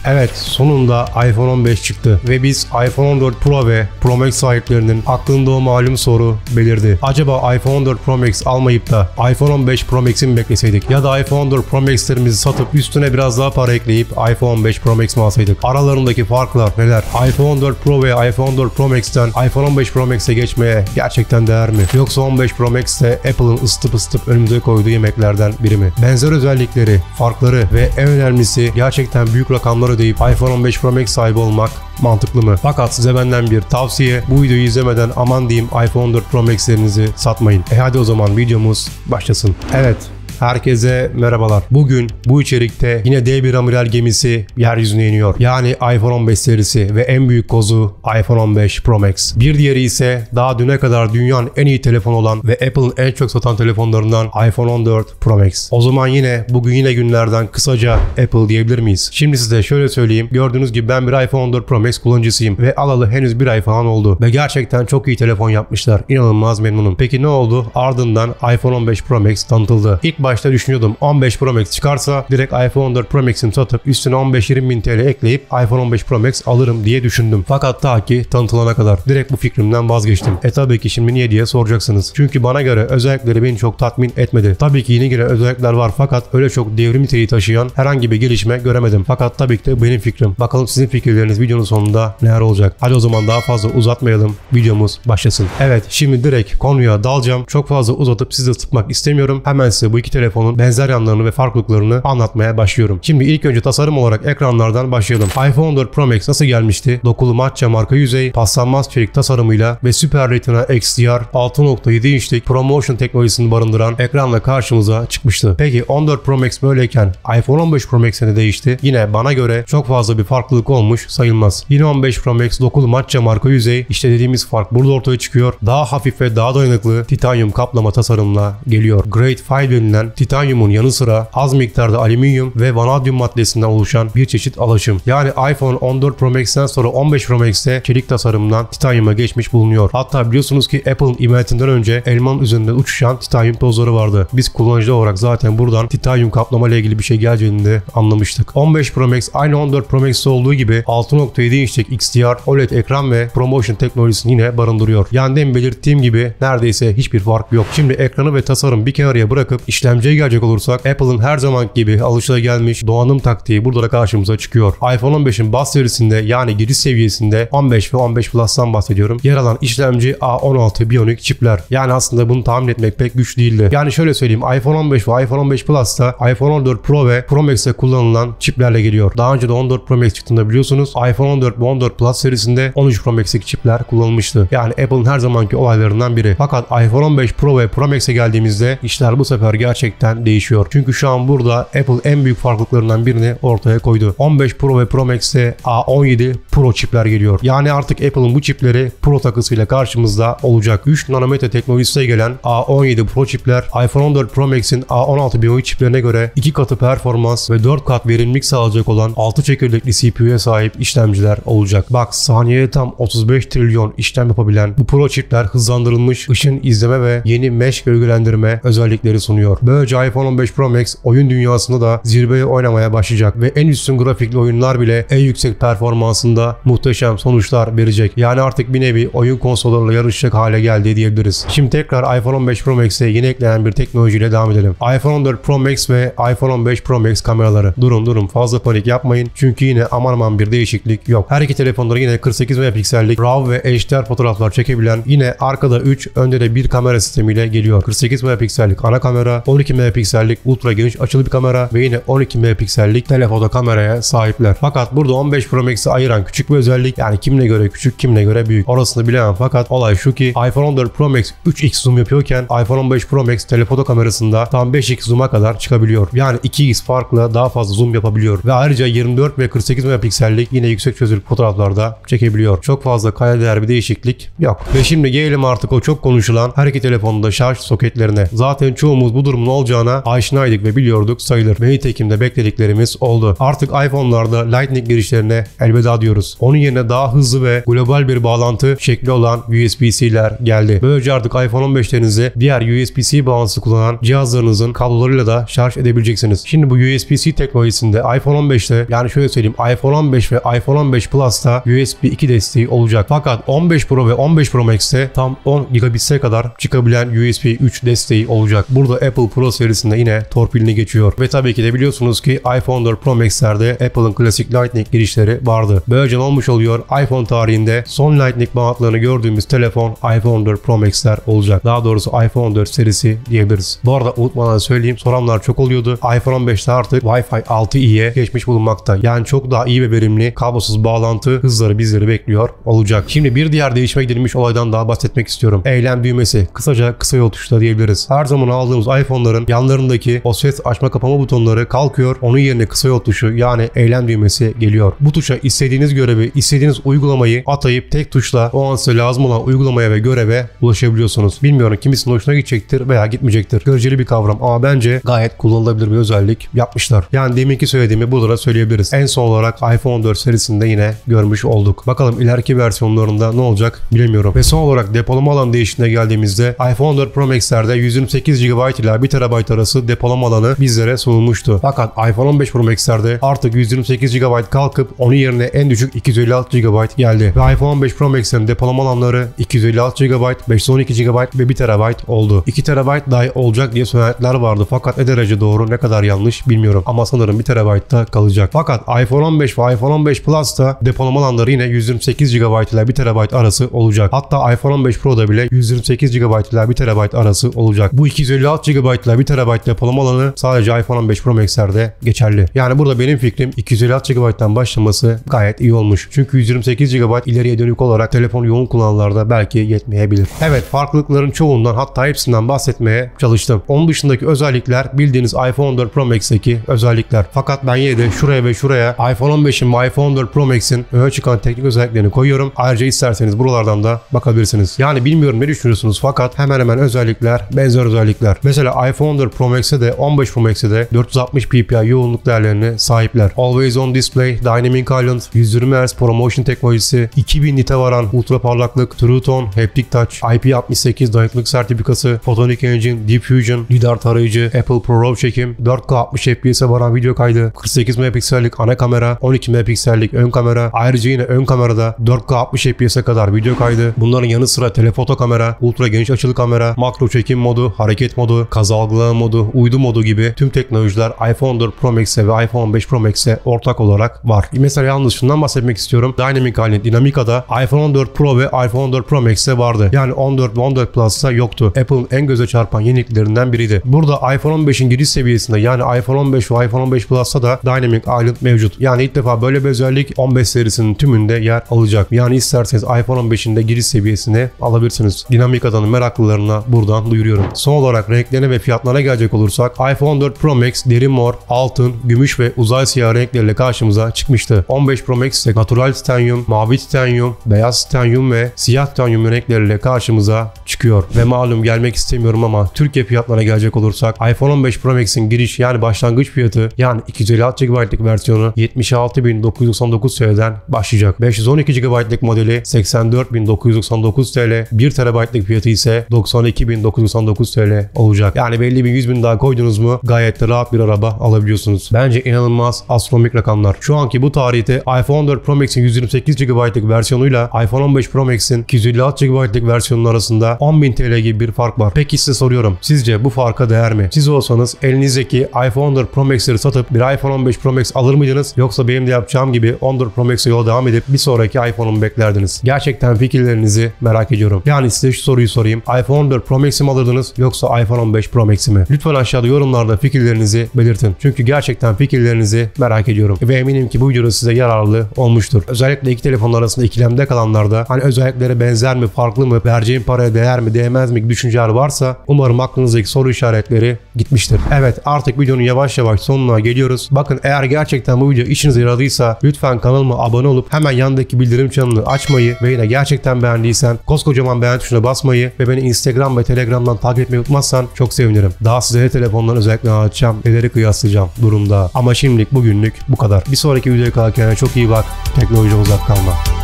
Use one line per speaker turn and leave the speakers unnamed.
Evet, sonunda iPhone 15 çıktı ve biz iPhone 14 Pro ve Pro Max sahiplerinin aklında o malum soru belirdi. Acaba iPhone 14 Pro Max almayıp da iPhone 15 Pro Max'i mi bekleseydik? Ya da iPhone 14 Pro Max'lerimizi satıp üstüne biraz daha para ekleyip iPhone 15 Pro Max mi alsaydık? Aralarındaki farklar neler? iPhone 14 Pro ve iPhone 14 Pro Max'ten iPhone 15 Pro Max'e geçmeye gerçekten değer mi? Yoksa 15 Pro Max de Apple'ın ısıtıp önümüze koyduğu yemeklerden biri mi? Benzer özellikleri, farkları ve en önemlisi gerçekten büyük rakamlar ödeyip iPhone 15 Pro Max sahibi olmak mantıklı mı? Fakat size benden bir tavsiye, bu videoyu izlemeden aman diyeyim iPhone 14 Pro Max'lerinizi satmayın. Hadi o zaman videomuz başlasın. Evet. Herkese merhabalar. Bugün bu içerikte yine dev bir amiral gemisi yeryüzüne iniyor. Yani iPhone 15 serisi ve en büyük kozu iPhone 15 Pro Max. Bir diğeri ise daha düne kadar dünyanın en iyi telefonu olan ve Apple'ın en çok satan telefonlarından iPhone 14 Pro Max. O zaman bugün yine günlerden kısaca Apple diyebilir miyiz? Şimdi size şöyle söyleyeyim. Gördüğünüz gibi ben bir iPhone 14 Pro Max kullanıcısıyım ve alalı henüz bir ay falan oldu. Ve gerçekten çok iyi telefon yapmışlar. İnanılmaz memnunum. Peki ne oldu? Ardından iPhone 15 Pro Max tanıtıldı. İlk başta düşünüyordum 15 Pro Max çıkarsa direkt iPhone 14 Pro Max'imi satıp üstüne 15-20 bin TL ekleyip iPhone 15 Pro Max alırım diye düşündüm. Fakat ta ki tanıtılana kadar direkt bu fikrimden vazgeçtim. Tabii ki şimdi niye diye soracaksınız. Çünkü bana göre özellikleri beni çok tatmin etmedi. Tabii ki yeni gelen özellikler var fakat öyle çok devrim niteliği taşıyan herhangi bir gelişme göremedim. Fakat tabii ki de benim fikrim. Bakalım sizin fikirleriniz videonun sonunda neler olacak. Hadi o zaman daha fazla uzatmayalım. Videomuz başlasın. Evet, şimdi direkt konuya dalacağım. Çok fazla uzatıp sizi sıkmak istemiyorum. Hemen size bu iki telefonun benzer yanlarını ve farklılıklarını anlatmaya başlıyorum. Şimdi ilk önce tasarım olarak ekranlardan başlayalım. iPhone 14 Pro Max nasıl gelmişti? Dokulu mat cam arka yüzey, paslanmaz çelik tasarımıyla ve Super Retina XDR 6.7 inçlik ProMotion teknolojisini barındıran ekranla karşımıza çıkmıştı. Peki 14 Pro Max böyleyken iPhone 15 Pro Max'e ne değişti? Yine bana göre çok fazla bir farklılık olmuş sayılmaz. Yine 15 Pro Max dokulu mat cam arka yüzey, işte dediğimiz fark burada ortaya çıkıyor. Daha hafif ve daha dayanıklı titanyum kaplama tasarımla geliyor. Grade 5 denilen titanyumun yanı sıra az miktarda alüminyum ve vanadyum maddesinden oluşan bir çeşit alaşım. Yani iPhone 14 Pro Max'ten sonra 15 Pro Max'te çelik tasarımdan titanyuma geçmiş bulunuyor. Hatta biliyorsunuz ki Apple'ın inventinden önce elmanın üzerinde uçuşan titanyum tozları vardı. Biz kullanıcı olarak zaten buradan titanyum kaplama ile ilgili bir şey geleceğini de anlamıştık. 15 Pro Max aynı 14 Pro Max'te olduğu gibi 6.7 inçlik XDR OLED ekran ve ProMotion teknolojisini yine barındırıyor. Yani demin belirttiğim gibi neredeyse hiçbir fark yok. Şimdi ekranı ve tasarım bir kenarıya bırakıp işlemciye gelecek olursak Apple'ın her zamanki gibi alışılagelmiş donanım taktiği burada da karşımıza çıkıyor. iPhone 15'in bas serisinde yani giriş seviyesinde 15 ve 15 Plus'tan bahsediyorum. Yer alan işlemci A16 Bionic çipler. Yani aslında bunu tahmin etmek pek güç değildi. Yani şöyle söyleyeyim, iPhone 15 ve iPhone 15 Plus'ta iPhone 14 Pro ve Pro Max'te kullanılan çiplerle geliyor. Daha önce de 14 Pro Max çıktığında biliyorsunuz iPhone 14 ve 14 Plus serisinde 13 Pro Max'teki çipler kullanılmıştı. Yani Apple'ın her zamanki olaylarından biri. Fakat iPhone 15 Pro ve Pro Max'e geldiğimizde işler bu sefer gerçekten değişiyor. Çünkü şu an burada Apple en büyük farklılıklarından birini ortaya koydu. 15 Pro ve Pro Max'te A17 Pro çipler geliyor. Yani artık Apple'ın bu çipleri Pro takısıyla karşımızda olacak. 3 nanometre teknolojisiyle gelen A17 Pro çipler iPhone 14 Pro Max'in A16 Bionic çiplerine göre 2 katı performans ve 4 kat verimlilik sağlayacak olan 6 çekirdekli CPU'ya sahip işlemciler olacak. Bak, saniyede tam 35 trilyon işlem yapabilen bu Pro çipler hızlandırılmış ışın izleme ve yeni mesh gölgelendirme özellikleri sunuyor. Böylece iPhone 15 Pro Max oyun dünyasında da zirveye oynamaya başlayacak ve en üstün grafikli oyunlar bile en yüksek performansında muhteşem sonuçlar verecek. Yani artık bir nevi oyun konsollarıyla yarışacak hale geldi diyebiliriz. Şimdi tekrar iPhone 15 Pro Max'e yeni eklenen bir teknolojiyle devam edelim. iPhone 14 Pro Max ve iPhone 15 Pro Max kameraları. Durun fazla panik yapmayın. Çünkü yine aman bir değişiklik yok. Her iki telefonda yine 48 megapiksellik RAW ve HDR fotoğraflar çekebilen, yine arkada 3 önde de bir kamera sistemiyle geliyor. 48 megapiksellik ana kamera, 12 megapiksellik ultra geniş açılı bir kamera ve yine 12 megapiksellik telefoto kameraya sahipler. Fakat burada 15 Pro Max'i ayıran küçük bir özellik, yani kimine göre küçük kimine göre büyük orasını bilemem, fakat olay şu ki iPhone 14 Pro Max 3x zoom yapıyorken iPhone 15 Pro Max telefoto kamerasında tam 5x zoom'a kadar çıkabiliyor. Yani 2x farkla daha fazla zoom yapabiliyor ve ayrıca 24 ve 48 megapiksellik yine yüksek çözünürlük fotoğraflarda çekebiliyor. Çok fazla kayda değer bir değişiklik yok. Ve şimdi gelelim artık o çok konuşulan her iki telefonda şarj soketlerine. Zaten çoğumuz bu durumun sorunu olacağına aşinaydık ve biliyorduk sayılır. Ve nitekim de beklediklerimiz oldu. Artık iPhone'larda Lightning girişlerine elveda diyoruz. Onun yerine daha hızlı ve global bir bağlantı şekli olan USB-C'ler geldi. Böylece artık iPhone 15'lerinizi diğer USB-C bağlantısı kullanan cihazlarınızın kablolarıyla da şarj edebileceksiniz. Şimdi bu USB-C teknolojisinde iPhone 15'te, yani şöyle söyleyeyim, iPhone 15 ve iPhone 15 Plus'ta USB 2 desteği olacak. Fakat 15 Pro ve 15 Pro Max'te tam 10 gigabit'e kadar çıkabilen USB 3 desteği olacak. Burada Apple Pro serisinde yine torpilini geçiyor. Ve tabii ki de biliyorsunuz ki iPhone 4 Pro Max'lerde Apple'ın klasik Lightning girişleri vardı. Böylece olmuş oluyor, iPhone tarihinde son Lightning bağlantılarını gördüğümüz telefon iPhone 4 Pro Max'ler olacak. Daha doğrusu iPhone 4 serisi diyebiliriz. Bu arada unutmadan söyleyeyim, soranlar çok oluyordu. iPhone 15'te artık Wi-Fi 6E'ye geçmiş bulunmakta. Yani çok daha iyi ve verimli kablosuz bağlantı hızları bizleri bekliyor olacak. Şimdi bir diğer değişime gidilmiş olaydan daha bahsetmek istiyorum. Eylem düğmesi. Kısaca kısa yol tuşları diyebiliriz. Her zaman aldığımız iPhone'ların yanlarındaki o ses açma kapama butonları kalkıyor. Onun yerine kısa yol tuşu, yani eylem düğmesi geliyor. Bu tuşa istediğiniz görevi, istediğiniz uygulamayı atayıp tek tuşla o an size lazım olan uygulamaya ve göreve ulaşabiliyorsunuz. Bilmiyorum, kimisinin hoşuna gidecektir veya gitmeyecektir. Göreceli bir kavram ama bence gayet kullanılabilir bir özellik yapmışlar. Yani deminki söylediğimi burada söyleyebiliriz. En son olarak iPhone 4 serisinde yine görmüş olduk. Bakalım ileriki versiyonlarında ne olacak bilemiyorum. Ve son olarak depolama alanı değişikliğine geldiğimizde iPhone 4 Pro Max'lerde 128 GB ile 1 TB arası depolama alanı bizlere sunulmuştu. Fakat iPhone 15 Pro Max'lerde artık 128 GB kalkıp onun yerine en düşük 256 GB geldi. Ve iPhone 15 Pro Max'lerin depolama alanları 256 GB, 512 GB ve 1 TB oldu. 2 TB dahi olacak diye söylentiler vardı. Fakat ne derece doğru, ne kadar yanlış bilmiyorum. Ama sanırım 1 TB'da kalacak. Fakat iPhone 15 ve iPhone 15 Plus'ta depolama alanları yine 128 GB ile 1 TB arası olacak. Hatta iPhone 15 Pro'da bile 128 GB ile 1 TB arası olacak. Bu 256 GB ile 1 TB depolama alanı sadece iPhone 15 Pro Max'lerde geçerli. Yani burada benim fikrim 256 GB'dan başlaması gayet iyi olmuş. Çünkü 128 GB ileriye dönük olarak telefon yoğun kullananlarda belki yetmeyebilir. Evet, farklılıkların çoğundan, hatta hepsinden bahsetmeye çalıştım. Onun dışındaki özellikler bildiğiniz iPhone 4 Pro Max'teki özellikler. Fakat ben yine de şuraya ve şuraya iPhone 15'in ve iPhone 4 Pro Max'in öne çıkan teknik özelliklerini koyuyorum. Ayrıca isterseniz buralardan da bakabilirsiniz. Yani bilmiyorum ne düşünüyorsunuz, fakat hemen hemen özellikler benzer özellikler. Mesela iPhone 4 Pro Max'e de 15 Pro Max'e de 460 ppi yoğunluk değerlerine sahipler. Always on display, Dynamic Island, 120 Hz ProMotion teknolojisi, 2000 nite varan ultra parlaklık, True Tone, Haptic Touch, IP68 dayanıklılık sertifikası, Photonic Engine, Deep Fusion, lidar tarayıcı, Apple Pro RAW çekim, 4K 60 FPS'e varan video kaydı, 48 megapiksellik ana kamera, 12 megapiksellik ön kamera. Ayrıca yine ön kamerada 4K 60 FPS'e kadar video kaydı. Bunların yanı sıra telefoto kamera, ultra geniş açılı kamera, makro çekim modu, hareket modu, kaza algılama modu, uydu modu gibi tüm teknolojiler iPhone 4 Pro Max'e ve iPhone 15 Pro Max'e ortak olarak var. Mesela yalnız şundan bahsetmek istiyorum. Dynamic Island Dynamica'da iPhone 14 Pro ve iPhone 4 Pro Max'e vardı. Yani 14 ve 14 Plus'ta yoktu. Apple'ın en göze çarpan yeniliklerinden biriydi. Burada iPhone 15'in giriş seviyesinde, yani iPhone 15 ve iPhone 15 Plus'ta da Dynamic Island mevcut. Yani ilk defa böyle bir özellik 15 serisinin tümünde yer alacak. Yani isterseniz iPhone 15'in de giriş seviyesini alabilirsiniz. Dinamika'dan meraklılarına buradan duyuruyorum. Son olarak renklerine ve fiyatlarına gelecek olursak iPhone 4 Pro Max derin mor, altın, gümüş ve uzay siyah renkleriyle karşımıza çıkmıştı. 15 Pro Max ise natural titanyum, mavi titanyum, beyaz titanyum ve siyah titanyum renkleriyle karşımıza çıkıyor. Ve malum gelmek istemiyorum ama Türkiye fiyatlarına gelecek olursak iPhone 15 Pro Max'in giriş, yani başlangıç fiyatı, yani 256 GB'lık versiyonu 76.999 TL'den başlayacak. 512 GB'lık modeli 84.999 TL, 1 TB'lık fiyatı ise 92.999 TL olacak. Yani belli bir 100.000 daha koydunuz mu gayet de rahat bir araba alabiliyorsunuz. Bence inanılmaz astronomik rakamlar. Şu anki bu tarihte iPhone 4 Pro Max'in 128 GB'lık versiyonuyla iPhone 15 Pro Max'in 256 GB'lık versiyonun arasında 10.000 TL gibi bir fark var. Peki size soruyorum. Sizce bu farka değer mi? Siz olsanız elinizdeki iPhone 4 Pro Max'leri satıp bir iPhone 15 Pro Max alır mıydınız? Yoksa benim de yapacağım gibi 14 Pro Max'e yola devam edip bir sonraki iPhone'u mu beklerdiniz? Gerçekten fikirlerinizi merak ediyorum. Yani size şu soruyu sorayım. iPhone 14 Pro Max'i mi alırdınız yoksa iPhone 15 Pro Max'i mi? Lütfen aşağıda yorumlarda fikirlerinizi belirtin. Çünkü gerçekten fikirlerinizi merak ediyorum. Ve eminim ki bu video size yararlı olmuştur. Özellikle iki telefonun arasında ikilemde kalanlarda hani özellikleri benzer mi, farklı mı, vereceğim paraya değer mi, değmez mi düşünceler varsa umarım aklınızdaki soru işaretleri gitmiştir. Evet, artık videonun yavaş yavaş sonuna geliyoruz. Bakın, eğer gerçekten bu video işinize yaradıysa lütfen kanalıma abone olup hemen yandaki bildirim çanını açmayı ve yine gerçekten beğendiysen koskocaman beğen tuşuna basmayı ve beni Instagram ve Telegram'dan takip etmeyi unutmazsan çok sevinirim. sevinirim. Daha size ne telefonların özelliklerini anlatacağım, neleri kıyaslayacağım durumda. Ama şimdilik bugünlük bu kadar. Bir sonraki videoya kadar kendine çok iyi bak. Teknolojiden uzak kalma.